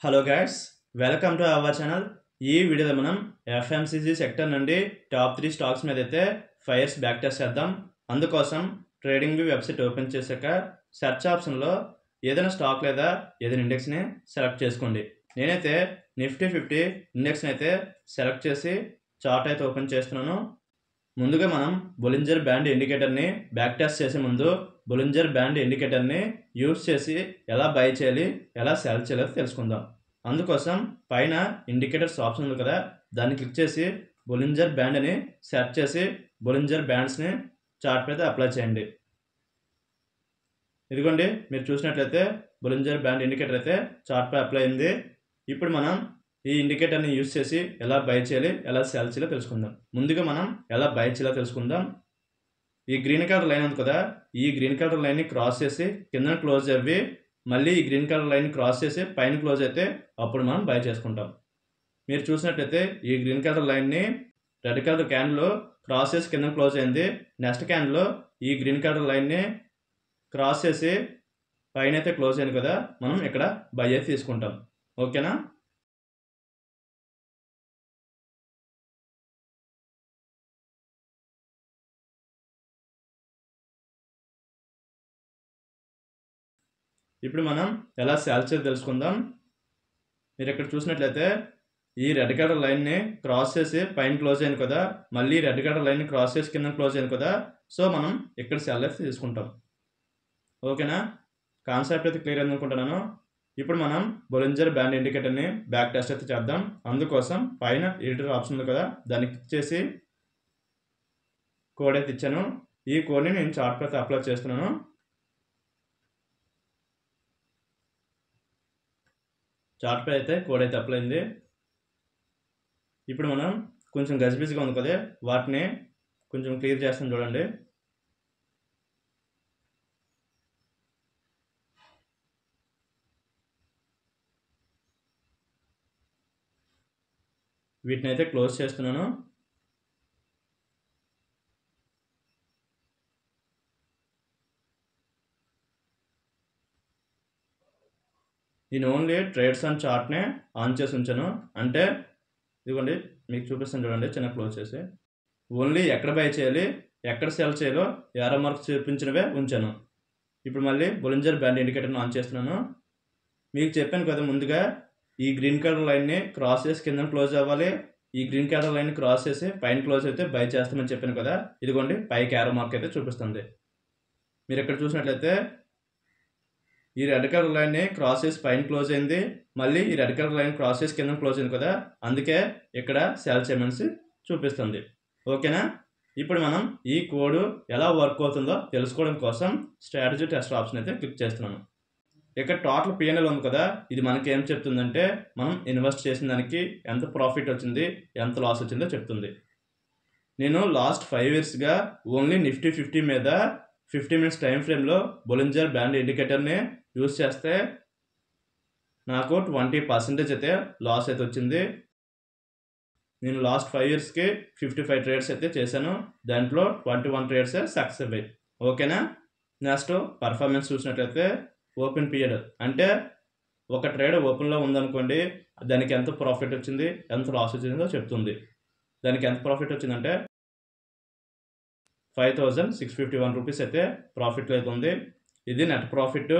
Hello guides, welcome to our channel. ఈ వీడియోలో మనం ఎఫ్ఎంసీజీ సెక్టర్ నుండి టాప్ 3 స్టాక్స్ మీద అయితే ఫైర్స్ బ్యాక్ టెస్ట్ చేద్దాం. అందుకోసం ట్రేడింగ్ వెబ్సైట్ ఓపెన్ చేశాక సెర్చ్ ఆప్షన్లో ఏదైనా స్టాక్ లేదా ఏదైనా ఇండెక్స్ని సెలెక్ట్ చేసుకోండి. నేనైతే నిఫ్టీ 50 ఇండెక్స్ని అయితే సెలెక్ట్ చేసి చార్ట్ అయితే ఓపెన్ చేస్తున్నాను. ముందుగా మనం బొలింజర్ బ్యాండ్ ఇండికేటర్ని బ్యాక్ టెస్ట్ చేసే ముందు బొలింజర్ బ్యాండ్ ఇండికేటర్ని యూజ్ చేసి ఎలా బై చేయాలి, ఎలా సెల్ చేయాలో తెలుసుకుందాం. అందుకోసం పైన ఇండికేటర్స్ ఆప్షన్ ఉంది కదా, దాన్ని క్లిక్ చేసి బొలింజర్ బ్యాండ్ అని సెర్చ్ చేసి బొలింజర్ బ్యాండ్స్ని చార్ట్ మీద అప్లై చేయండి. ఇదిగోండి, మీరు చూసినట్లయితే బొలింజర్ బ్యాండ్ ఇండికేటర్ అయితే చార్ట్ పై అప్లై అయింది. ఇప్పుడు మనం ఈ ఇండికేటర్ని యూజ్ చేసి ఎలా బై చేయాలి, ఎలా సెల్ చేయాలో తెలుసుకుందాం. ముందుగా మనం ఎలా బై చేయాలో తెలుసుకుందాం. ఈ గ్రీన్ కలర్ లైన్ ఉంది కదా, ఈ గ్రీన్ కలర్ లైన్ని క్రాస్ చేసి కింద క్లోజ్ అవ్వి మళ్ళీ ఈ గ్రీన్ కలర్ లైన్ క్రాస్ చేసి పైన క్లోజ్ అయితే అప్పుడు మనం బై చేసుకుంటాం. మీరు చూసినట్లయితే ఈ గ్రీన్ కలర్ లైన్ని రెడ్ కలర్ క్యాండిల్ క్రాస్ చేసి కింద క్లోజ్ అయింది. నెక్స్ట్ క్యాండిల్ ఈ గ్రీన్ కలర్ లైన్ని క్రాస్ చేసి పైన అయితే క్లోజ్ అయింది కదా, మనం ఇక్కడ బై అయితే తీసుకుంటాం. ఓకేనా? ఇప్పుడు మనం ఎలా సేల్ చేయాలో తెలుసుకుందాం. మీరు ఇక్కడ చూసినట్లయితే ఈ రెడ్ కలర్ లైన్ని క్రాస్ చేసి పైన క్లోజ్ అయింది కదా, మళ్ళీ రెడ్ కలర్ లైన్ని క్రాస్ చేసి కింద క్లోజ్ అయింది కదా, సో మనం ఇక్కడ సెల్ అయితే తీసుకుంటాం. ఓకేనా? కాన్సెప్ట్ అయితే క్లియర్ అనుకుంటున్నాను. ఇప్పుడు మనం బొలింజర్ బ్యాండ్ ఇండికేటర్ని బ్యాక్ టెస్ట్ అయితే చేద్దాం. అందుకోసం పైన ఎడిటర్ ఆప్షన్ ఉంది కదా, దాన్ని క్లిక్ చేసి కోడ్ అయితే ఇచ్చాను. ఈ కోడ్ని నేను చార్ట్ అయితే అప్లై చేస్తున్నాను. చార్ట్ పై అయితే కోడ్ అయితే అప్లై అయింది. ఇప్పుడు మనం కొంచెం గజిబిజిగా ఉంది కదా, వాటిని కొంచెం క్లియర్ చేస్తాం చూడండి. వీటిని అయితే క్లోజ్ చేస్తున్నాను. నేను ఓన్లీ ట్రేడ్స్ అండ్ చార్ట్నే ఆన్ చేసి ఉంచాను. అంటే ఇదిగోండి, మీకు చూపిస్తాను చూడండి, చిన్న క్లోజ్ చేసి ఓన్లీ ఎక్కడ బై చేయాలి, ఎక్కడ సెల్ చేయాలో యారో మార్క్ చూపించినవే ఉంచాను. ఇప్పుడు మళ్ళీ బొలింజర్ బ్యాండ్ ఇండికేటర్ని ఆన్ చేస్తున్నాను. మీకు చెప్పాను కదా, ముందుగా ఈ గ్రీన్ కలర్ లైన్ని క్రాస్ చేసి కింద క్లోజ్ అవ్వాలి, ఈ గ్రీన్ కలర్ లైన్ని క్రాస్ చేసి పైన క్లోజ్ అయితే బై చేస్తామని చెప్పాను కదా. ఇదిగోండి, పైకి యారో మార్క్ అయితే చూపిస్తుంది. మీరు ఇక్కడ చూసినట్లయితే ఈ రెడ్ కలర్ లైన్ని క్రాస్ చేసి పైన క్లోజ్ అయింది, మళ్ళీ ఈ రెడ్ కలర్ లైన్ క్రాస్ చేసి కింద క్లోజ్ అయింది కదా, అందుకే ఇక్కడ సెల్ చేయమని చూపిస్తుంది. ఓకేనా? ఇప్పుడు మనం ఈ కోడ్ ఎలా వర్క్ అవుతుందో తెలుసుకోవడం కోసం స్ట్రాటజీ టెస్ట్ ఆప్షన్ అయితే క్లిక్ చేస్తున్నాను. ఇక్కడ టోటల్ పిఎన్ఎల్ ఉంది కదా, ఇది మనకి ఏం చెప్తుందంటే మనం ఇన్వెస్ట్ చేసిన దానికి ఎంత ప్రాఫిట్ వచ్చింది, ఎంత లాస్ వచ్చిందో చెప్తుంది. నేను లాస్ట్ 5 ఇయర్స్గా ఓన్లీ నిఫ్టీ 50 మీద 50 మినిట్స్ టైం ఫ్రేమ్లో బొలింజర్ బ్యాండ్ ఇండికేటర్ని యూజ్ చేస్తే నాకు 20% అయితే లాస్ అయితే వచ్చింది. నేను లాస్ట్ 5 ఇయర్స్కి 55 ట్రేడ్స్ అయితే చేశాను. దాంట్లో 21 ట్రేడ్స్ సక్సెస్ అయ్యాయి. ఓకేనా? నెక్స్ట్ పర్ఫార్మెన్స్ చూసినట్లయితే ఓపెన్ పీరియడ్ అంటే ఒక ట్రేడ్ ఓపెన్లో ఉందనుకోండి, దానికి ఎంత ప్రాఫిట్ వచ్చింది, ఎంత లాస్ వచ్చిందో చెప్తుంది. దానికి ఎంత ప్రాఫిట్ వచ్చిందంటే 5651 రూపీస్ అయితే ప్రాఫిట్లో అయితే ఉంది. ఇది నెట్ ప్రాఫిట్,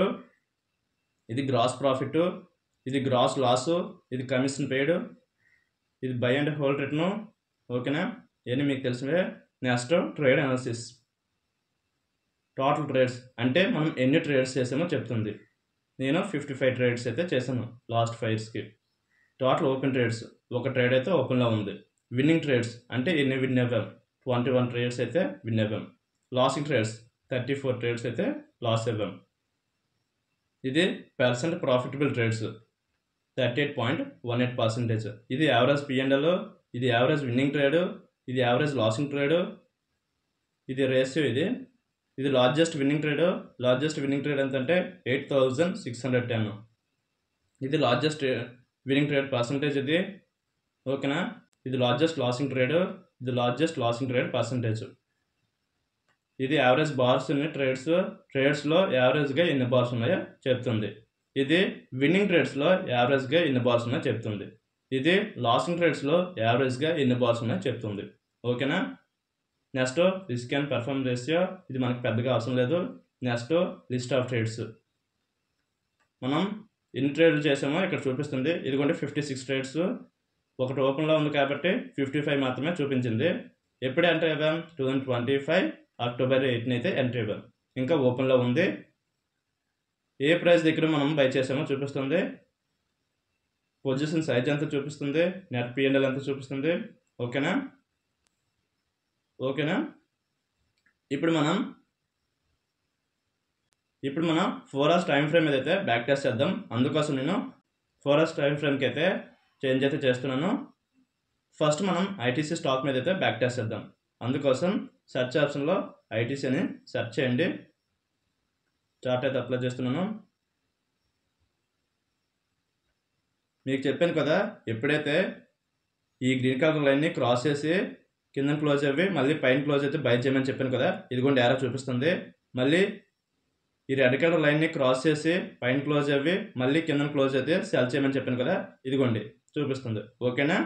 ఇది గ్రాస్ ప్రాఫిట్, ఇది గ్రాస్ లాసు, ఇది కమిషన్ పెయిడ్, ఇది బై అండ్ హోల్డ్ రిటర్ను. ఓకేనా? ఇవన్నీ మీకు తెలిసినవే. Next trade analysis, total trades అంటే మనం ఎన్ని ట్రేడ్స్ చేసామో చెప్తుంది. నేను 55 ట్రేడ్స్ అయితే చేశాను లాస్ట్ 5 ఇయర్స్కి. టోటల్ ఓపెన్ ట్రేడ్స్ ఒక ట్రేడ్ అయితే ఓపెన్లో ఉంది. విన్నింగ్ ట్రేడ్స్ అంటే ఎన్ని విన్ అవ్వాం, 21 ట్రేడ్స్ అయితే విన్ అవ్వాం. లాసింగ్ ట్రేడ్స్ 34 ట్రేడ్స్ అయితే లాస్ అవ్వాం. ఇది పర్సెంట్ ప్రాఫిటబుల్ ట్రేడ్స్ 38.18%. ఇది యావరేజ్ పిఎండ్ఎల్, ఇది యావరేజ్ విన్నింగ్ ట్రేడ్, ఇది యావరేజ్ లాసింగ్ ట్రేడ్, ఇది రేషియో, ఇది largest winning trade. Largest winning trade ఎంతంటే 8610. ఇది లార్జెస్ట్ విన్నింగ్ ట్రేడ్ పర్సంటేజ్ ఇది. ఓకేనా? ఇది లార్జెస్ట్ లాసింగ్ ట్రేడ్, ఇది లార్జెస్ట్ లాసింగ్ ట్రేడ్ పర్సంటేజ్. ఇది యావరేజ్ బార్స్ ట్రేడ్స్లో యావరేజ్గా ఎన్ని బార్స్ ఉన్నాయో చెప్తుంది. ఇది విన్నింగ్ ట్రేడ్స్లో యావరేజ్గా ఎన్ని బాల్స్ ఉన్నాయో చెప్తుంది. ఇది లాసింగ్ ట్రేడ్స్లో యావరేజ్గా ఎన్ని బాల్స్ ఉన్నాయో చెప్తుంది. ఓకేనా. Next risk and perform ratio, ఇది మనకు పెద్దగా అవసరం లేదు. నెక్స్ట్ లిస్ట్ ఆఫ్ ట్రేడ్స్, మనం ఎన్ని ట్రేడ్లు చేసామో ఇక్కడ చూపిస్తుంది. ఇదిగోండి 56 ట్రేడ్స్, ఒకటి ఓపెన్లో ఉంది కాబట్టి 55 మాత్రమే చూపించింది. ఎప్పుడు ఎంటర్ అయ్యాం? 2025 అక్టోబర్ 8 అయితే ఎంటర్ అయ్యాం. ఇంకా ఓపెన్లో ఉంది. ఏ ప్రైస్ దగ్గర మనం బై చేసామో చూపిస్తుంది. పొజిషన్ సైజ్ ఎంత చూపిస్తుంది, నెట్ పిఎన్ఎల్ ఎంత చూపిస్తుంది. ఓకేనా. ఇప్పుడు మనం 4 అవర్స్ టైం ఫ్రేమ్ ఏదైతే బ్యాక్ టెస్ట్ చేద్దాం. అందుకోసం నేను 4 అవర్స్ టైం ఫ్రేమ్కి అయితే చేంజ్ అయితే చేస్తున్నాను. ఫస్ట్ మనం ఐటీసీ స్టాక్ మీద అయితే బ్యాక్ టెస్ట్ చేద్దాం. అందుకోసం సెర్చ్ ఆప్షన్లో ఐటీసీ అని సెర్చ్ చేయండి. చార్ట్ అయితే అప్లై చేస్తున్నాను. మీకు చెప్పాను కదా, ఎప్పుడైతే ఈ గ్రీన్ కలర్ లైన్ని క్రాస్ చేసి కింద క్లోజ్ అవ్వి మళ్ళీ పైన క్లోజ్ అయితే బై చేయమని చెప్పాను కదా. ఇదిగోండి యారో చూపిస్తుంది. మళ్ళీ ఈ రెడ్ కలర్ లైన్ని క్రాస్ చేసి పైన క్లోజ్ అవ్వి మళ్ళీ కింద క్లోజ్ అయితే సెల్ చేయమని చెప్పాను కదా. ఇదిగోండి చూపిస్తుంది. ఓకేనా.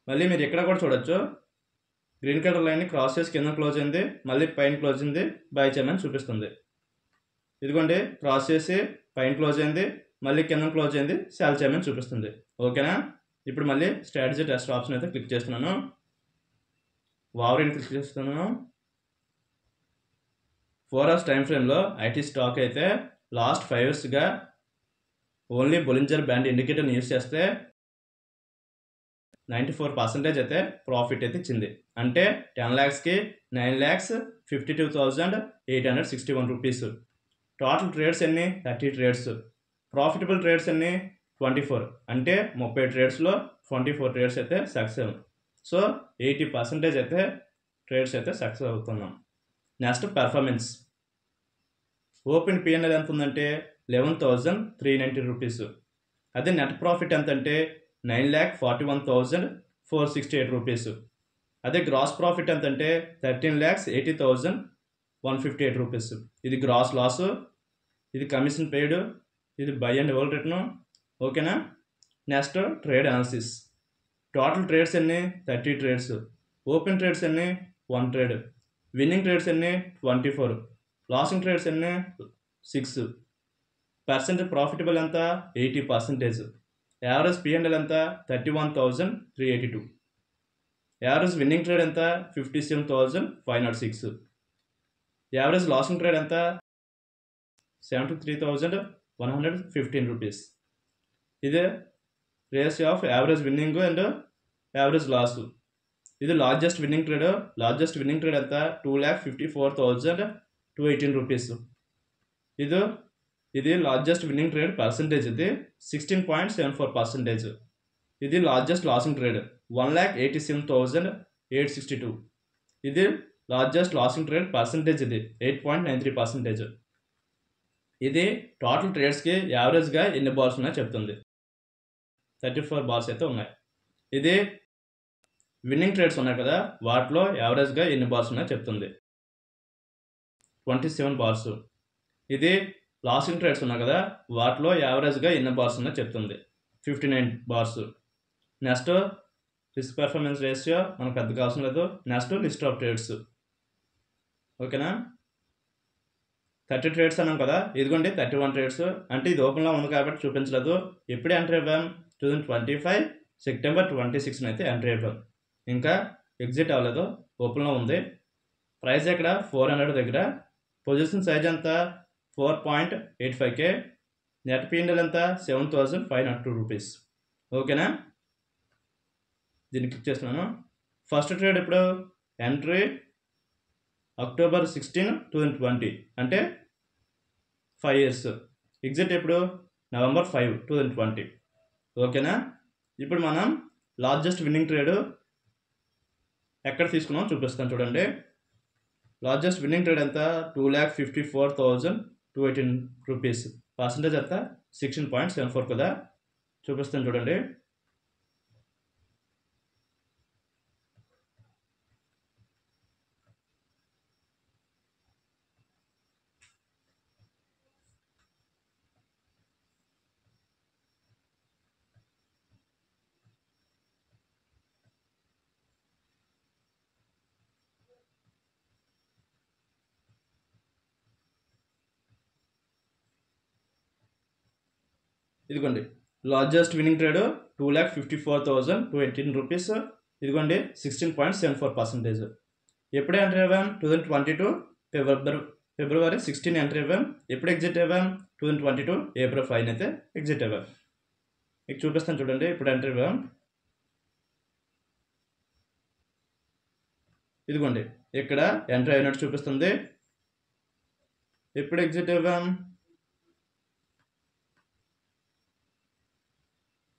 మళ్ళీ మీరు ఇక్కడ కూడా చూడొచ్చు, గ్రీన్ కలర్ లైన్ని క్రాస్ చేసి కింద క్లోజ్ అయింది, మళ్ళీ పైన క్లోజ్ అయింది, బై చేయమని చూపిస్తుంది. ఇదిగోండి క్రాస్ చేసి పైన క్లోజ్ అయింది, మళ్ళీ కింద క్లోజ్ అయింది, సెల్ చేయమని చూపిస్తుంది. ఓకేనా. ఇప్పుడు మళ్ళీ స్ట్రాటజీ టెస్ట్ ఆప్షన్ అయితే క్లిక్ చేస్తున్నాను. వావరీని క్లిక్ చేస్తున్నాను. 4 అవర్స్ టైం ఫ్రేమ్లో ఐటీ స్టాక్ అయితే లాస్ట్ 5 ఇయర్స్గా ఓన్లీ బొలింజర్ బ్యాండ్ ఇండికేటర్ని యూస్ చేస్తే 94% అయితే ప్రాఫిట్ అయితే ఇచ్చింది. అంటే 10 lakhsకి 9,52,861 రూపీస్. టోటల్ ట్రేడ్స్ ఎన్ని? 30 ట్రేడ్స్. ప్రాఫిటబుల్ ట్రేడ్స్ ఎన్ని? 24. అంటే 30 ట్రేడ్స్లో 24 ట్రేడ్స్ అయితే సక్సెస్. సో 80% అయితే ట్రేడ్స్ అయితే సక్సెస్ అవుతున్నాం. Next performance. ఓపెన్ పిఎన్ఎల్ ఎంత ఉందంటే 11,390 రూపీస్. అదే నెట్ ప్రాఫిట్ ఎంత అంటే 9,41,468 రూపీస్. అదే గ్రాస్ ప్రాఫిట్ ఎంత అంటే 13,80,158 రూపీస్. ఇది గ్రాస్ లాస్, ఇది కమిషన్ పెయిడ్, ఇది బై అండ్ హోల్డ్ రిటర్న్. ఓకేనా. Next trade analysis. Total trades ఎన్ని? 30 ట్రేడ్స్. ఓపెన్ ట్రేడ్స్ ఎన్ని? 1 ట్రేడ్. విన్నింగ్ ట్రేడ్స్ ఎన్ని? 24. లాసింగ్ ట్రేడ్స్ ఎన్ని? 6. పర్సెంటేజ్ ప్రాఫిటబుల్ ఎంత? 80%. యావరేజ్ పిఎన్ఎల్ ఎంత? 31,382. యావరేజ్ విన్నింగ్ ట్రేడ్ ఎంత? 57,506. యావరేజ్ లాసింగ్ ట్రేడ్ ఎంత? 73,115 రూపీస్. ఇదే ratio of average winning and average loss. ఇది largest winning trade. Largest winning trade ఎంత? 2,54,218 రూపీస్. ఇది లార్జెస్ట్ విన్నింగ్ ట్రేడ్ పర్సంటేజ్. ఇది 16.74%. ఇది లార్జెస్ట్ లాసింగ్ ట్రేడ్ 1,87,862. ఇది లార్జెస్ట్ లాసింగ్ ట్రేడ్ పర్సంటేజ్. ఇది 8.93%. ఇది టోటల్ ట్రేడ్స్కి యావరేజ్గా ఎన్ని బాల్స్ ఉన్నాయో చెప్తుంది. 34 బాల్స్ అయితే ఉన్నాయి. ఇది విన్నింగ్ ట్రేడ్స్ ఉన్నాయి కదా, వాటిలో యావరేజ్గా ఎన్ని బాల్స్ ఉన్నాయో చెప్తుంది. 27 బాల్స్. ఇది లాసింగ్ ట్రేడ్స్ ఉన్నాయి కదా, వాటిలో యావరేజ్గా ఎన్ని బాల్స్ ఉన్నాయో చెప్తుంది. 59 balls. Next risk performance ratio మనకు పెద్దగా అవసరం లేదు. Next list of trades. ఓకేనా. 30 ట్రేడ్స్ అన్నాం కదా, ఇదిగోండి 31 ట్రేడ్స్. అంటే ఇది ఓపెన్లో ఉంది కాబట్టి చూపించలేదు. ఎప్పుడు ఎంటర్ అయ్యాం? 2025 సెప్టెంబర్ 26 అయితే ఎంటర్ అయ్యాం. ఇంకా ఎగ్జిట్ అవ్వలేదు, ఓపెన్లో ఉంది. ప్రైస్ ఎక్కడ? 400 దగ్గర. పొజిషన్ సైజ్ ఎంత? 4.85K. నెట్ పిఎన్ఎల్ ఎంత? 7,502 రూపీస్. ఓకేనా. దీన్ని క్లిక్ చేస్తున్నాను. ఫస్ట్ ట్రేడ్ ఇప్పుడు ఎంట్రీ October 16, 2020, అంటే 5 years. ఎగ్జిట్ ఎప్పుడు? November 5, 2020. ఓకేనా. ఇప్పుడు మనం లార్జెస్ట్ విన్నింగ్ ట్రేడ్ ఎక్కడ తీసుకున్నాం చూపిస్తాను చూడండి. లార్జెస్ట్ విన్నింగ్ ట్రేడ్ ఎంత? 2,54,218 రూపీస్. పర్సంటేజ్ ఎంత? 16.74 కదా. చూపిస్తాను చూడండి. ఇదిగోండి లార్జెస్ట్ విన్నింగ్ ట్రేడ్ 2,54,218 రూపీస్. ఇదిగోండి 16.74%. ఎప్పుడు ఎంటర్ అవ్వాం? 2022 ఫిబ్రవరి 16 ఎంటర్ అవ్వాం. ఎప్పుడు ఎగ్జిట్ అవ్వాం? 2022 ఏప్రిల్ 5 అయితే ఎగ్జిట్ అవ్వాం. మీకు చూపిస్తాను చూడండి. ఇప్పుడు ఎంటర్ అవ్వాం. ఇదిగోండి ఇక్కడ ఎంటర్ అయినట్టు చూపిస్తుంది. ఎప్పుడు ఎగ్జిట్ అవ్వాం?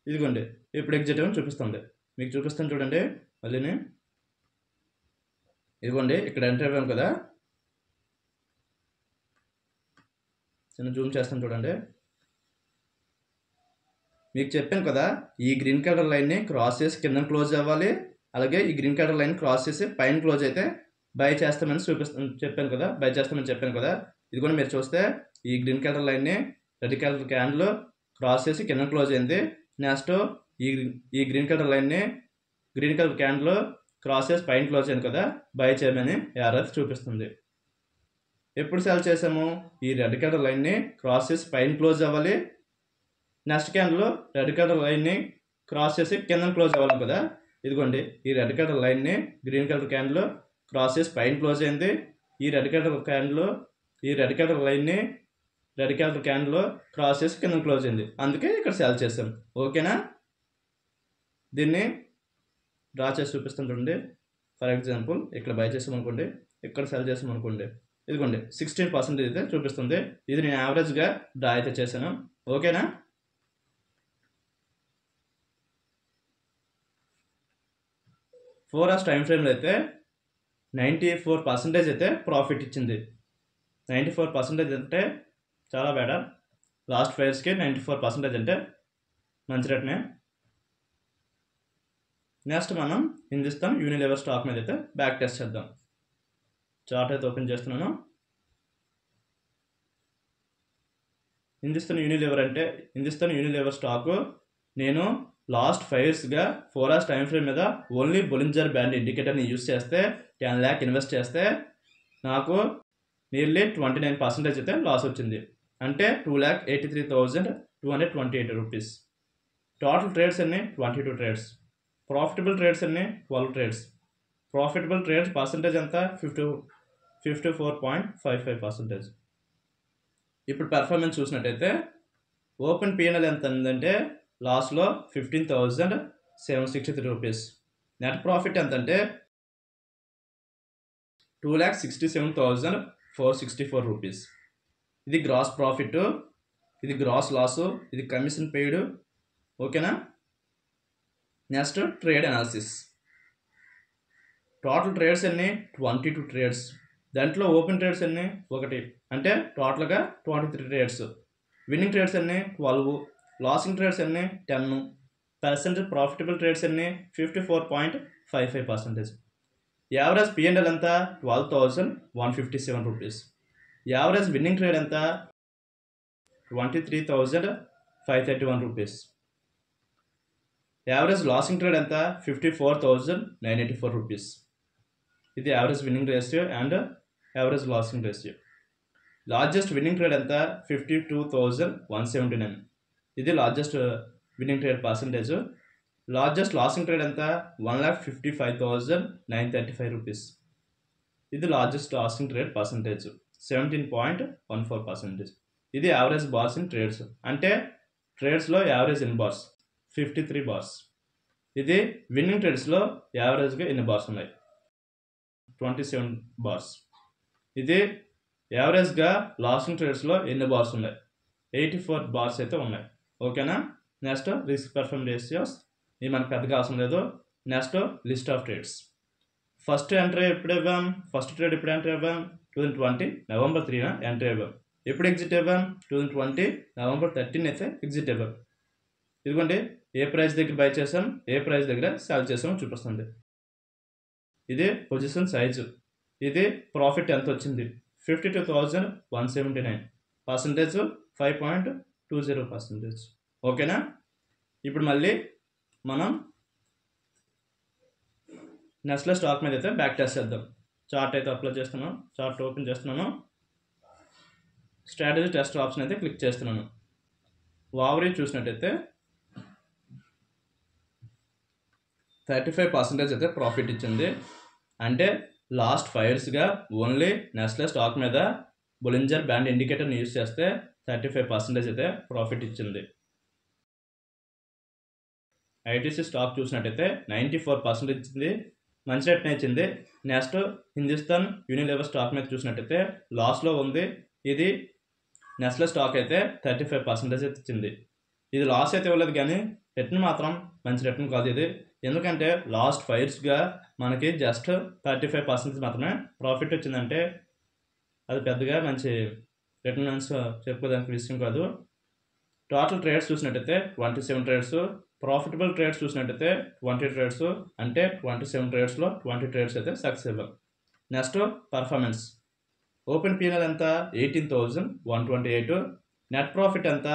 ఇదిగోండి ఇప్పుడు ఎగ్జిట్ అవ్వని చూపిస్తుంది. మీకు చూపిస్తాను చూడండి మళ్ళీని. ఇదిగోండి ఇక్కడ ఎంటర్ అవ్వాం కదా, నేను జూమ్ చేస్తాను చూడండి. మీకు చెప్పాను కదా, ఈ గ్రీన్ కలర్ లైన్ని క్రాస్ చేసి కింద క్లోజ్ అవ్వాలి, అలాగే ఈ గ్రీన్ కలర్ లైన్ క్రాస్ చేసి పైన క్లోజ్ అయితే బై చేస్తామని చెప్పాను కదా, బై చేస్తామని చెప్పాను కదా. ఇది కూడా మీరు చూస్తే ఈ గ్రీన్ కలర్ లైన్ని రెడ్ కలర్ క్యాండిల్ క్రాస్ చేసి కింద క్లోజ్ అయింది. నెక్స్ట్ ఈ గ్రీన్ కలర్ లైన్ని గ్రీన్ కలర్ క్యాండిల్ క్రాస్ చేసి పైన క్లోజ్ అయింది కదా, బై చేయమని యారో చూపిస్తుంది. ఎప్పుడు సెల్ చేసాము? ఈ రెడ్ కలర్ లైన్ని క్రాస్ చేసి పైన క్లోజ్ అవ్వాలి, నెక్స్ట్ క్యాండిల్ రెడ్ కలర్ లైన్ని క్రాస్ చేసి కింద క్లోజ్ అవ్వాలి కదా. ఇదిగోండి ఈ రెడ్ కలర్ లైన్ని గ్రీన్ కలర్ క్యాండిల్ క్రాస్ చేసి పైన క్లోజ్ అయింది. ఈ రెడ్ కలర్ లైన్ని రెడ్ కలర్ క్యాండిల్ క్రాస్ చేసి కింద క్లోజ్ అయింది. అందుకే ఇక్కడ సెల్ చేసాం. ఓకేనా? దీన్ని డ్రా చేసి చూపిస్తాను చూడండి. ఫర్ ఎగ్జాంపుల్ ఇక్కడ బై చేసాం అనుకోండి, ఇక్కడ సెల్ చేసాం అనుకోండి. ఇదిగోండి 16% అయితే చూపిస్తుంది. ఇది నేను యావరేజ్గా డ్రా అయితే చేశాను. ఓకేనా? ఫోర్ అవర్స్ టైం ఫ్రేమ్లో అయితే 94% అయితే ప్రాఫిట్ ఇచ్చింది. 94% అంటే చాలా బెటర్. లాస్ట్ 5 ఇయర్స్కి 94% అంటే మంచి రేట్నే. నెక్స్ట్ మనం హిందుస్థాన్ యూనిలివర్ స్టాక్ మీద అయితే బ్యాక్ టెస్ట్ చేద్దాం. చార్ట్ అయితే ఓపెన్ చేస్తున్నాను. హిందుస్థాన్ యూనిలివర్ స్టాకు నేను లాస్ట్ 5 ఇయర్స్గా 4 అవర్స్ టైం ఫ్రేమ్ మీద ఓన్లీ బొలింజర్ బ్యాండ్ ఇండికేటర్ని యూజ్ చేస్తే 10 lakh ఇన్వెస్ట్ చేస్తే నాకు నియర్లీ 29% అయితే లాస్ వచ్చింది. అంటే 2,83,228 రూపీస్. టోటల్ ట్రేడ్స్ అన్ని 22 ట్రేడ్స్. ప్రాఫిటబుల్ ట్రేడ్స్ అన్ని 12 ట్రేడ్స్. ప్రాఫిటబుల్ ట్రేడ్స్ పర్సంటేజ్ ఎంత? 54.55%. ఇప్పుడు పెర్ఫార్మెన్స్ చూసినట్టయితే ఓపెన్ పిఎన్ఎల్ ఎంత ఉందంటే లాస్ట్లో 15,763 రూపీస్. నెట్ ప్రాఫిట్ ఎంత అంటే 2,67,464 రూపీస్. ఇది గ్రాస్ ప్రాఫిట్, ఇది గ్రాస్ లాసు, ఇది కమిషన్ పెయిడ్. ఓకేనా? Next trade analysis. Total trades అన్ని 22 ట్రేడ్స్. దాంట్లో ఓపెన్ ట్రేడ్స్ అన్ని 1, అంటే టోటల్గా 23 ట్రేడ్స్. విన్నింగ్ ట్రేడ్స్ అన్ని 12, లాసింగ్ ట్రేడ్స్ అన్ని 10%. ప్రాఫిటబుల్ ట్రేడ్స్ అన్ని 54.55%. యావరేజ్ పిఎన్ఎల్ ఎంత? 12,157 రూపీస్. యావరేజ్ విన్నింగ్ ట్రేడ్ ఎంత? 23,531 రూపీస్. యావరేజ్ లాసింగ్ ట్రేడ్ ఎంత? 54,984 రూపీస్. ఇది average winnowing ratio and average losing ratio. Largest winning trade ఎంత? 52,179. ఇది largest winning trade percentage. Largest losing trade ఎంత? 1,55,935 rupees. ఇది largest losing trade percentage 17.14%. ఇది average bars in trades, అంటే ట్రేడ్స్లో average in bars 53 bars. ఇది winnowing ట్రేడ్స్లో యావరేజ్గా ఎన్ని bars ఉన్నాయి? 27 బార్స్. ఇది యావరేజ్గా లాసింగ్ ట్రేడ్స్లో ఎన్ని బార్స్ ఉన్నాయి? 84 బార్స్ అయితే ఉన్నాయి. ఓకేనా? Next risk perform ratios. ఇది మనకు పెద్దగా అవసరం లేదు. Next list of trades. First trade ఎప్పుడు ఇవ్వాం? 2020 నవంబర్ 3న ఎంట్రీ ఇవ్వాం. ఎప్పుడు ఎగ్జిట్ ఇవ్వాం? 2020 నవంబర్ 13 అయితే ఎగ్జిట్ ఇవ్వాం. ఇదిగోండి ఏ ప్రైస్ దగ్గర బై చేసాం, ఏ ప్రైస్ దగ్గర సెల్ చేసామో చూపిస్తుంది. ఇది పొజిషన్ సైజు. ఇది ప్రాఫిట్ ఎంత వచ్చింది? 52,179. పర్సంటేజ్ 5.20%. ఓకేనా? ఇప్పుడు మళ్ళీ మనం నెస్లే స్టాక్ మీద అయితే బ్యాక్ టెస్ట్ చేద్దాం. చార్ట్ అయితే అప్లోడ్ చేస్తున్నాను. చార్ట్ ఓపెన్ చేస్తున్నాను. స్ట్రాటజీ టెస్ట్ ఆప్షన్ అయితే క్లిక్ చేస్తున్నాను. ఓవరేజ్ చూసినట్టయితే 35% అయితే ప్రాఫిట్ ఇచ్చింది. అంటే లాస్ట్ 5 yearsగా ఓన్లీ నెస్లే స్టాక్ మీద బొలింజర్ బ్యాండ్ ఇండికేటర్ని యూజ్ చేస్తే 35% అయితే ప్రాఫిట్ ఇచ్చింది. ఐటీసీ స్టాక్ చూసినట్టయితే 94% ఇచ్చింది, మంచి రేట్నే ఇచ్చింది. నెక్స్ట్ హిందుస్థాన్ యూనిలివర్ స్టాక్ మీద చూసినట్టయితే లాస్లో ఉంది. ఇది నెస్లే స్టాక్ అయితే 35% అయితే ఇచ్చింది. ఇది లాస్ అయితే ఇవ్వలేదు, కానీ రిటర్న్ మాత్రం మంచి రిటర్న్ కాదు ఇది. ఎందుకంటే లాస్ట్ 5 yearsగా మనకి జస్ట్ 35% మాత్రమే ప్రాఫిట్ వచ్చిందంటే అది పెద్దగా మంచి రిటర్న్స్ చెప్పుకోవడానికి విషయం కాదు. టోటల్ ట్రేడ్స్ చూసినట్టయితే 27 ట్రేడ్స్, ప్రాఫిటబుల్ ట్రేడ్స్ చూసినట్టయితే 20 ట్రేడ్స్. అంటే 27 ట్రేడ్స్లో 20 ట్రేడ్స్ అయితే successful. Next performance. Open PNL ఎంత 18,128, నెట్ ప్రాఫిట్ ఎంత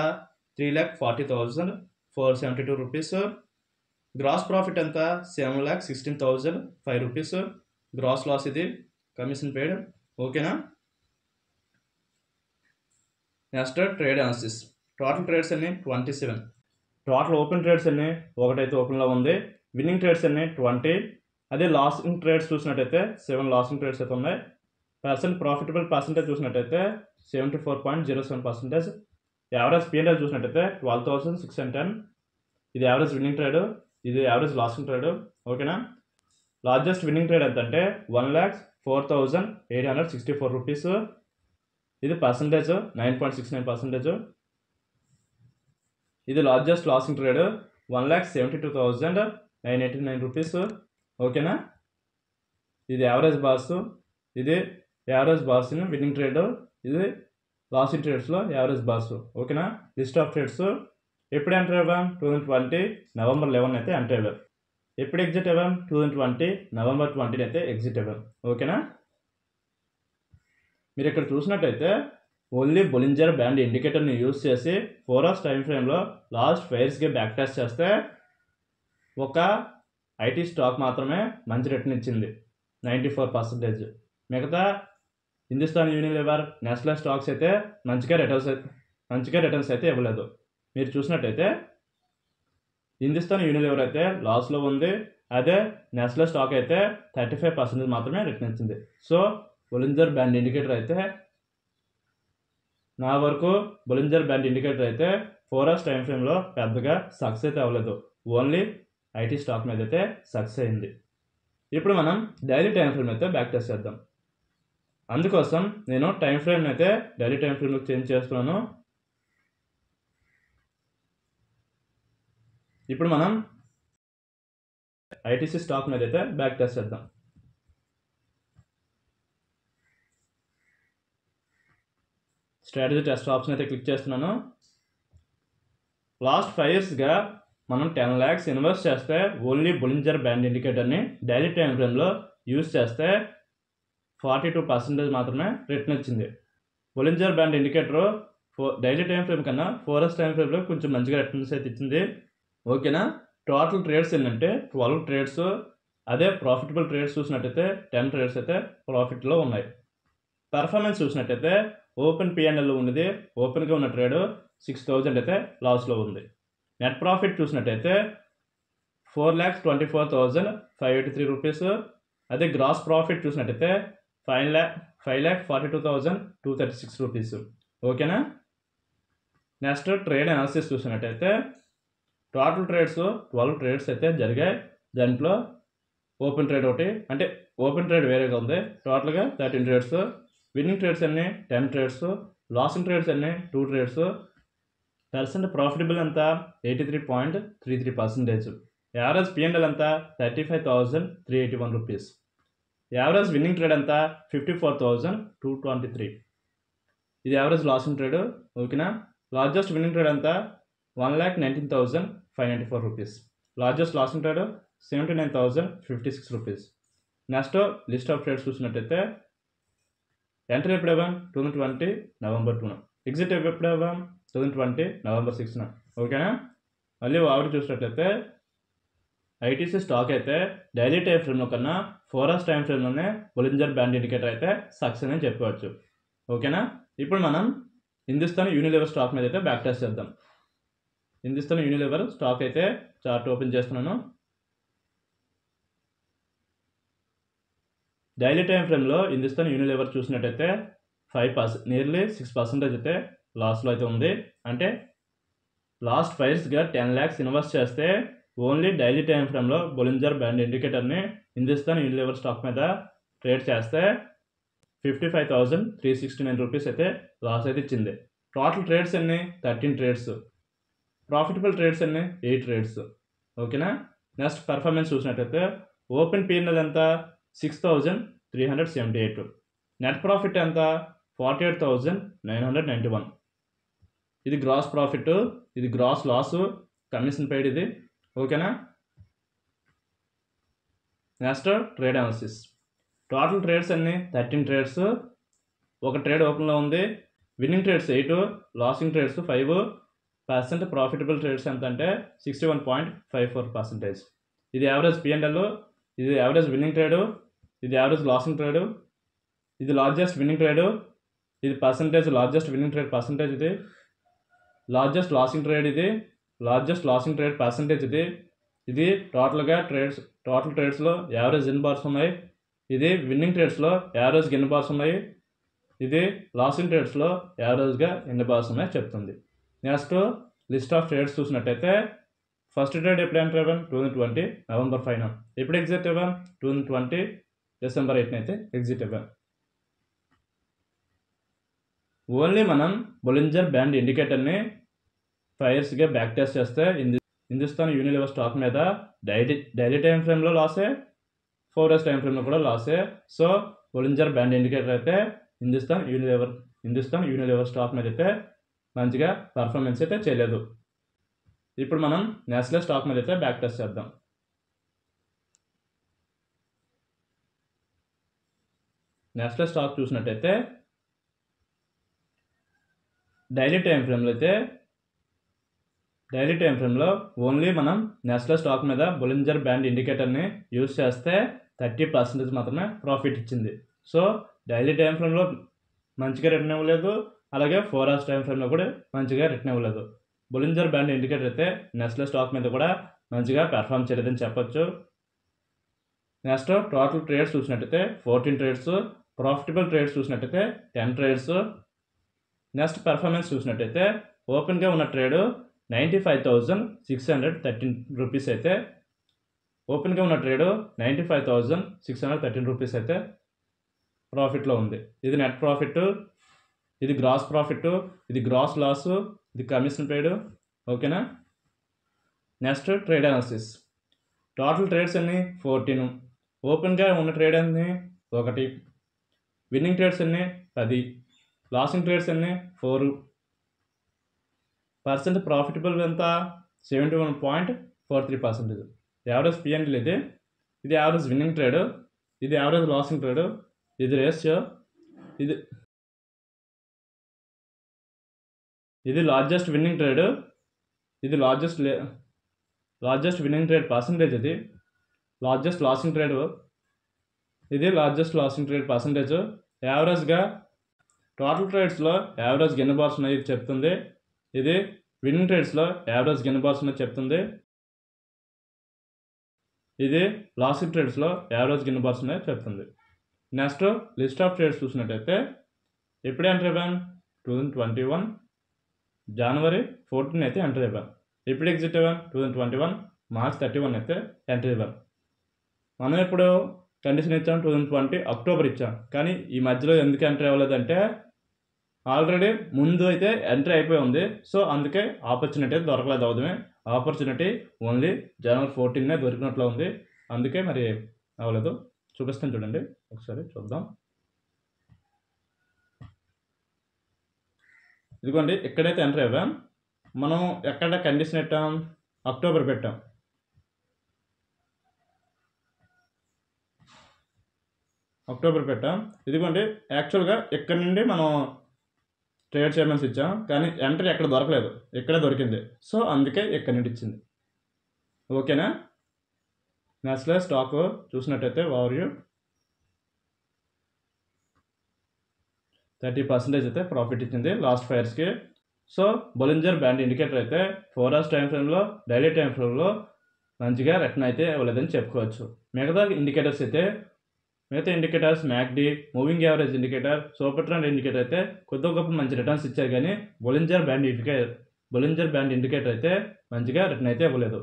3,40,472 రూపీస్, గ్రాస్ ప్రాఫిట్ ఎంత 7,16,005 రూపీస్, గ్రాస్ లాస్ ఇది కమిషన్ పెయిడ్. ఓకేనా. Next trade analysis. Total trades అన్ని 27, టోటల్ ఓపెన్ ట్రేడ్స్ అన్ని ఒకటైతే ఓపెన్లో ఉంది, విన్నింగ్ ట్రేడ్స్ అన్ని 20, అదే లాసింగ్ ట్రేడ్స్ చూసినట్టయితే 7 లాసింగ్ ట్రేడ్స్ అయితే ఉన్నాయి. ప్రాఫిటబుల్ పర్సెంటేజ్ చూసినట్టయితే 74.07%. యావరేజ్ పిఎన్ఎల్ చూసినట్టయితే 12,610, ఇది యావరేజ్ విన్నింగ్ ట్రేడ్, ఇది యావరేజ్ లాసింగ్ ట్రేడ్. ఓకేనా. లార్జెస్ట్ విన్నింగ్ ట్రేడ్ ఎంత అంటే 1,04,864 రూపీస్, ఇది పర్సంటేజ్ 9.69%. ఇది లార్జెస్ట్ లాసింగ్ ట్రేడ్ 1,72,989 రూపీస్. ఓకేనా. ఇది యావరేజ్ బార్స్, ఇది average bars in winnowing trade, ఇది లాసింగ్ ట్రేడ్స్లో యావరేజ్ బార్స్. ఓకేనా. List of trades. ఎప్పుడు ఎంటర్ అవ్వాం 2020 November 11 అయితే ఎంటర్ అవ్వాం. ఎప్పుడు ఎగ్జిట్ అవ్వాం 2020 November 20 అయితే ఎగ్జిట్ అవ్వాం. ఓకేనా. మీరు ఇక్కడ చూసినట్టయితే ఓన్లీ బొలింజర్ బ్యాండ్ ఇండికేటర్ని యూజ్ చేసి 4 hours టైం ఫ్రేమ్లో లాస్ట్ 5 yearsకి బ్యాక్ టెస్ట్ చేస్తే ఒక ఐటీ స్టాక్ మాత్రమే మంచి రిటర్న్ ఇచ్చింది 94%. మిగతా హిందుస్థాన్ యూనిలివర్, నెస్లే స్టాక్స్ అయితే మంచిగా రిటర్న్స్ అయితే ఇవ్వలేదు. మీరు చూసినట్టయితే హిందుస్థాన్ యూనిలివర్ అయితే లాస్లో ఉంది, అదే నెస్లే స్టాక్ అయితే 35% మాత్రమే రిటర్న్ ఇచ్చింది. సో బొలింజర్ బ్యాండ్ ఇండికేటర్ అయితే నా వరకు బొలింజర్ బ్యాండ్ ఇండికేటర్ అయితే 4 hours టైం ఫ్రేమ్లో పెద్దగా సక్సెస్ అయితే అవ్వలేదు, ఓన్లీ ఐటీ స్టాక్ మీద అయితే సక్సెస్ అయింది. ఇప్పుడు మనం డైలీ టైం ఫ్రేమ్ అయితే బ్యాక్ టెస్ట్ చేద్దాం. అందుకోసం నేను టైం ఫ్రేమ్ అయితే డైలీ టైం ఫ్రేమ్లోకి చేంజ్ చేస్తున్నాను. ఇప్పుడు మనం ఐటీసీ స్టాక్ మీద అయితే బ్యాక్ టెస్ట్ చేద్దాం. స్ట్రాటజీ టెస్ట్ ఆప్షన్ అయితే క్లిక్ చేస్తున్నాను. లాస్ట్ 5 yearsగా మనం 10 lakhs ఇన్వెస్ట్ చేస్తే ఓన్లీ బొలింజర్ బ్యాండ్ ఇండికేటర్ని డైలీ టైం ఫ్రేమ్లో యూజ్ చేస్తే 42% మాత్రమే రిటర్న్ వచ్చింది. Bollinger band indicator daily time frame కన్నా 4 hours టైం ఫ్రేమ్లో కొంచెం మంచిగా రిటర్న్స్ అయితే ఇచ్చింది. ఓకేనా. టోటల్ ట్రేడ్స్ ఏంటంటే 12 ట్రేడ్స్, అదే ప్రాఫిటబుల్ ట్రేడ్స్ చూసినట్టయితే 10 ట్రేడ్స్ అయితే ప్రాఫిట్లో ఉన్నాయి. పర్ఫార్మెన్స్ చూసినట్టయితే ఓపెన్ పిఎన్ఎల్ ఉన్నది, ఓపెన్గా ఉన్న ట్రేడ్ 6,000 అయితే లాస్లో ఉంది. నెట్ ప్రాఫిట్ చూసినట్టయితే 4,24,583 రూపీస్, అదే గ్రాస్ ప్రాఫిట్ చూసినట్టయితే 5,42,236 రూపీస్. ఓకేనా. నెక్స్ట్ ట్రేడ్ అనాలిసిస్ చూసినట్టయితే టోటల్ ట్రేడ్స్ 12 ట్రేడ్స్ అయితే జరిగాయి. దాంట్లో ఓపెన్ ట్రేడ్ ఒకటి, అంటే ఓపెన్ ట్రేడ్ వేరేగా ఉంది. టోటల్గా 13 ట్రేడ్స్. విన్నింగ్ ట్రేడ్స్ అన్ని 10 ట్రేడ్స్, లాసింగ్ ట్రేడ్స్ అన్ని 2 ట్రేడ్స్. ప్రాఫిటబుల్ ఎంత 83.33%. యావరేజ్ పిఎన్ఎల్ ఎంత 35,381 రూపీస్. యావరేజ్ విన్నింగ్ ట్రేడ్ ఎంత 54,223. ఇది యావరేజ్ లాసింగ్ ట్రేడ్. ఓకేనా. లార్జెస్ట్ విన్నింగ్ ట్రేడ్ ఎంత 1,19,594 rupees. Largest losing trade 79,056 rupees. Next list of trades చూసినట్టయితే ఎంటర్ ఎప్పుడు అవ్వాం 2020 November 2, ఎగ్జిట్ ఎప్పుడు అవ్వాం 2020 November 6. ఓకేనా. మళ్ళీ ఓవర్ చూసినట్లయితే ఐటీసీ స్టాక్ అయితే డైలీ టైం ఫ్రేమ్లో కన్నా 4 hours టైం ఫ్రేమ్లోనే బొలింజర్ బ్యాండ్ ఇండికేటర్ అయితే సక్సెస్ అని చెప్పవచ్చు. ఓకేనా. ఇప్పుడు మనం హిందుస్థాన్ యూనిలివర్ స్టాక్ మీద అయితే బ్యాక్ టెస్ట్ చేద్దాం. హిందుస్థాన్ యూనిలివర్ స్టాక్ అయితే చార్ట్ ఓపెన్ చేస్తున్నాను. డైలీ టైం ఫ్రేమ్లో హిందుస్థాన్ యూనిలివర్ చూసినట్టయితే 5%, నియర్లీ 6% అయితే లాస్లో అయితే ఉంది. అంటే లాస్ట్ 5 ఇయర్స్గా 10 lakhs ఇన్వెస్ట్ చేస్తే ఓన్లీ డైలీ టైం ఫ్రేమ్లో బొలింజర్ బ్యాండ్ ఇండికేటర్ని హిందుస్థాన్ యూనిలివర్ స్టాక్ మీద ట్రేడ్ చేస్తే 55,369 రూపీస్ అయితే లాస్ అయితే ఇచ్చింది. టోటల్ ట్రేడ్స్ అన్ని 13 ట్రేడ్స్, ప్రాఫిటబుల్ ట్రేడ్స్ అన్ని 8 ట్రేడ్స్. ఓకేనా. నెక్స్ట్ పర్ఫార్మెన్స్ చూసినట్టయితే ఓపెన్ పిఎన్ఎల్ ఎంత 6,378, నెట్ ప్రాఫిట్ ఎంత 48,991. ఇది గ్రాస్ ప్రాఫిట్, ఇది గ్రాస్ లాస్, కమిషన్ పెయిడ్ ఇది. ఓకేనా. Next trade analysis. Total trades అన్ని 13 ట్రేడ్స్, ఒక ట్రేడ్ ఓపెన్లో ఉంది. Winnowing trades 8, losing trades 5%, profitable trades ఎంత అంటే 61.54%. ఇది యావరేజ్ పిఎన్ఎల్, ఇది యావరేజ్ విన్నింగ్ ట్రేడు, ఇది యావరేజ్ లాసింగ్ ట్రేడు, ఇది లార్జెస్ట్ విన్నింగ్ ట్రేడు, ఇది percentage largest winning trade percentage, ఇది లార్జెస్ట్ లాసింగ్ ట్రేడ్, ఇది లార్జెస్ట్ లాసింగ్ ట్రేడ్ పర్సంటేజ్, ఇది టోటల్ ట్రేడ్స్లో యావరేజ్ ఎన్ని బార్స్ ఉన్నాయి, ఇది విన్నింగ్ ట్రేడ్స్లో యావరేజ్గా ఎన్ని బార్స్ ఉన్నాయి, ఇది లాసింగ్ ట్రేడ్స్లో యావరేజ్గా ఎన్ని బార్స్ ఉన్నాయి చెప్తుంది. నెక్స్ట్ లిస్ట్ ఆఫ్ ట్రేడ్స్ చూసినట్టయితే ఫస్ట్ ట్రేడ్ ఎప్పుడు ఎంటర్ అవ్వడం 2020 November 5, ఎప్పుడు ఎగ్జిట్ అవ్వడం 2020 December 8 అయితే ఎగ్జిట్ అవ్వడం. ఓన్లీ మనం బొలింజర్ బ్యాండ్ ఇండికేటర్ని 5 yearsగా బ్యాక్ టెస్ట్ చేస్తే హిందుస్థాన్ యూనిలివర్ స్టాక్ మీద డైలీ టైం ఫ్రేమ్లో లాసే, 4 years టైం ఫ్రేమ్లో కూడా లాసే. సో బొలింజర్ బ్యాండ్ ఇండికేటర్ అయితే హిందుస్థాన్ యూనిలివర్ స్టాక్ మీద అయితే మంచిగా పర్ఫార్మెన్స్ అయితే చేయలేదు. ఇప్పుడు మనం నెస్లే స్టాక్ మీద అయితే బ్యాక్ టెస్ట్ చేద్దాం. నెస్లే స్టాక్ చూసినట్టయితే డైలీ టైం ఫ్రేమ్లో ఓన్లీ మనం నెస్లే స్టాక్ మీద బొలింజర్ బ్యాండ్ ఇండికేటర్ని యూజ్ చేస్తే 30% మాత్రమే ప్రాఫిట్ ఇచ్చింది. సో డైలీ టైం ఫ్రేమ్లో మంచిగా రిటర్న్ ఇవ్వలేదు, అలాగే 4 years టైం ఫ్రేమ్లో కూడా మంచిగా రిటర్న్ ఇవ్వలేదు. బొలింజర్ బ్యాండ్ ఇండికేటర్ అయితే నెస్లే స్టాక్ మీద కూడా మంచిగా పెర్ఫామ్ చేయలేదని చెప్పొచ్చు. నెక్స్ట్ టోటల్ ట్రేడ్స్ చూసినట్టయితే 14 ట్రేడ్స్, ప్రాఫిటబుల్ ట్రేడ్స్ చూసినట్టయితే 10 ట్రేడ్స్. నెక్స్ట్ పెర్ఫార్మెన్స్ చూసినట్టయితే ఓపెన్గా ఉన్న ట్రేడ్ 95,613 రూపీస్ అయితే, ఓపెన్గా ఉన్న ట్రేడ్ 95,613 రూపీస్ అయితే ప్రాఫిట్లో ఉంది. ఇది నెట్ ప్రాఫిట్, ఇది గ్రాస్ ప్రాఫిట్, ఇది గ్రాస్ లాస్, ఇది కమిషన్ పెయిడ్. ఓకేనా. Next trade analysis. Total trades అన్ని 14, ఓపెన్గా ఉన్న ట్రేడ్ అన్ని 1, విన్నింగ్ ట్రేడ్స్ అన్ని 10, లాసింగ్ ట్రేడ్స్ అన్ని 4%, ప్రాఫిటబుల్ ఎంత 71.43%. యావరేజ్ పిఎన్ఎల్ ఇది యావరేజ్ విన్నింగ్ ట్రేడ్, ఇది యావరేజ్ లాసింగ్ ట్రేడ్, ఇది రేషియో, ఇది లార్జెస్ట్ విన్నింగ్ ట్రేడ్, ఇది లార్జెస్ట్ విన్నింగ్ ట్రేడ్ పర్సంటేజ్, ఇది లార్జెస్ట్ లాసింగ్ ట్రేడ్, ఇది లార్జెస్ట్ లాసింగ్ ట్రేడ్ పర్సంటేజ్. యావరేజ్గా టోటల్ ట్రేడ్స్లో యావరేజ్గా ఎన్ని బార్స్ ఉన్నాయి చెప్తుంది, ఇది విన్నింగ్ ట్రేడ్స్లో యావరేజ్గా ఎన్ని బార్స్ ఉన్నాయి చెప్తుంది, ఇది లాసింగ్ ట్రేడ్స్లో యావరేజ్గా ఎన్ని బార్స్ ఉన్నాయి చెప్తుంది. నెక్స్ట్ లిస్ట్ ఆఫ్ ట్రేడ్స్ చూసినట్టయితే ఎప్పుడు ఎంటర్ అవ్వాను 2021 January 14 అయితే ఎంటర్ అవ్వాను. ఎప్పుడు ఎగ్జిట్ అవ్వాను 2021 March 31 అయితే ఎంటర్ అవ్వాను. మనం ఇప్పుడు కండిషన్ ఇచ్చాం 2020 October ఇచ్చాం, కానీ ఈ మధ్యలో ఎందుకు ఎంటర్ అవ్వలేదంటే ఆల్రెడీ ముందు అయితే ఎంటర్ అయిపోయి ఉంది. సో అందుకే ఆపర్చునిటీ దొరకలేదు. అవుదమే ఆపర్చునిటీ ఓన్లీ January 14 దొరికినట్లు ఉంది, అందుకే మరి అవ్వలేదు. చూపిస్తాను చూడండి, ఒకసారి చూద్దాం. ఇదిగోండి ఎక్కడైతే ఎంటర్ అయ్యాం, మనం ఎక్కడ కండిషన్ పెట్టాం, అక్టోబర్ పెట్టాం. ఇదిగోండి యాక్చువల్గా ఇక్కడ నుండి మనం ట్రేడ్ చేయమని ఇచ్చాం, కానీ ఎంట్రీ ఎక్కడ దొరకలేదు, ఇక్కడే దొరికింది. సో అందుకే ఇక్కడ నుండి ఇచ్చింది. ఓకేనా. నెస్లే స్టాక్ చూసినట్టయితే ఓవర్వ్యూ 30% అయితే ప్రాఫిట్ ఇచ్చింది లాస్ట్ 5 yearsకి. సో బొలింజర్ బ్యాండ్ ఇండికేటర్ అయితే 4 అవర్స్ టైం ఫ్రేమ్లో, డైలీ టైం ఫ్రేమ్లో మంచిగా రిటర్న్ అయితే ఇవ్వలేదని చెప్పుకోవచ్చు. మిగతా indicators MACD, moving average indicator, super trend indicator అయితే కొద్ది గొప్ప మంచి రిటర్న్స్ ఇచ్చారు, కానీ బొలింజర్ బ్యాండ్ ఇండికేటర్ అయితే మంచిగా రిటర్న్ అయితే ఇవ్వలేదు.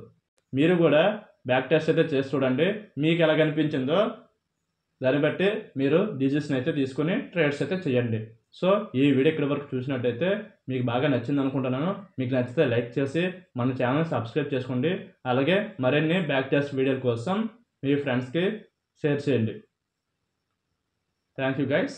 మీరు కూడా బ్యాక్ టెస్ట్ అయితే చేసి చూడండి, మీకు ఎలా కనిపించిందో దాన్ని బట్టి మీరు డిసిషన్ అయితే తీసుకుని ట్రేడ్స్ అయితే చేయండి. సో ఈ వీడియో ఇక్కడి వరకు చూసినట్టయితే మీకు బాగా నచ్చింది అనుకుంటున్నాను. మీకు నచ్చితే లైక్ చేసి మన ఛానల్ సబ్స్క్రైబ్ చేసుకోండి. అలాగే మరిన్ని బ్యాక్ టెస్ట్ వీడియోల కోసం మీ ఫ్రెండ్స్కి షేర్ చేయండి. Thank you guys.